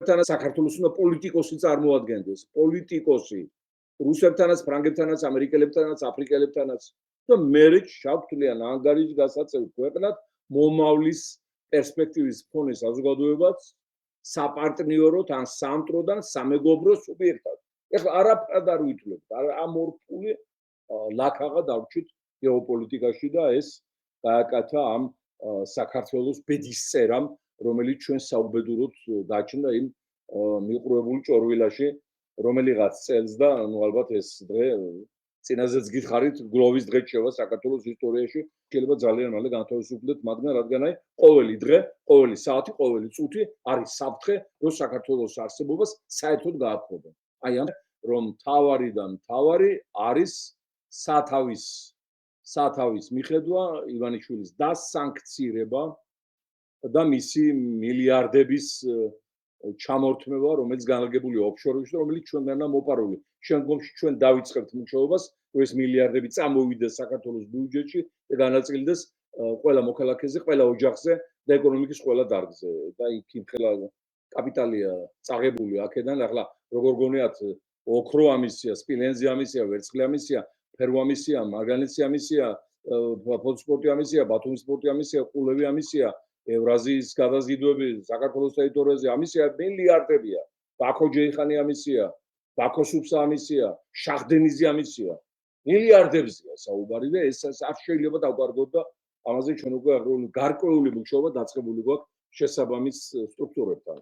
რუსებთანაც საქართველოს უნდა პოლიტიკოსი წარმოადგენდეს, პოლიტიკოსი. რუსებთანაც, ფრანგებთანაც, ამერიკელებთანაც, აფრიკელებთანაც და მერე შავთლიან ანგარიშს გასაწევ ქვეყნად მომავლის პერსპექტივის ფონე საზოგადოებაც საპარტნიოროდ ან სამტროდან სამეგობრო სუბიექტად. ეხლა არაფრად არ ვითვლობთ, ამ ორფული ლაქაღა დავჭით გეოპოლიტიკაში და ეს გააკეთა ამ საქართველოს ბედის წერამ, რომელიც ჩვენ საუბედუროდ გაჩნდა იმ მიყრუებული ჭორვილაში, რომელიღაც წელს და ალბათ ეს დღე წინაზეც გითხარით, გლოვის დღე შევა საქართველოს ისტორიაში, შეიძლება ძალიან მალე განთავისუფლდეთ, მაგრამ რადგან აი ყოველი დღე, ყოველი საათი, ყოველი წუთი არის საფრთხე, რომ საქართველოს არსებობას საერთოდ გააფრთხებენ. აი ამ რომ თავარიდან თავარი არის სათავის მიხედვა ივანიშვილის დასანქცირება და მისი მილიარდების ჩამორთმევა, რომელიც განლაგებულია ოფშორებში, რომელიც ჩვენგანაა მოპარული. შემდგომში ჩვენ დავიწყებთ მუშაობას, რომ ეს მილიარდები წამოვიდეს საქართველოს ბიუჯეტში და განაწილდეს ყველა მოქალაქეზე, ყველა ოჯახზე და ეკონომიკის ყველა დარგზე. და იქ ხელა კაპიტალია წაღებული აქედან, ახლა როგორ გონიათ ოქრო ამისია, სპილენძი ამისია, ვერცხლი ამისია, ფერო ამისია, მარგანეცი ამისია, ფოსფორტი ამისია, ბათუმის პორტი ამისია, ყულევი ამისია, ევრაზიის გადაზიდვები საქართველოს ტერიტორიაზე ამისია მილიარდებია. ბაქო ჯეიხანი ამისია, ბაქო სუფსა ამისია, შახდენიზი ამისია. მილიარდებზეა საუბარი და ეს არ შეიძლება დავკარგოთ და ამაზე ჩვენ უკვე გარკვეული მუშაობა დაწყებული გვაქვს შესაბამის სტრუქტურებთან.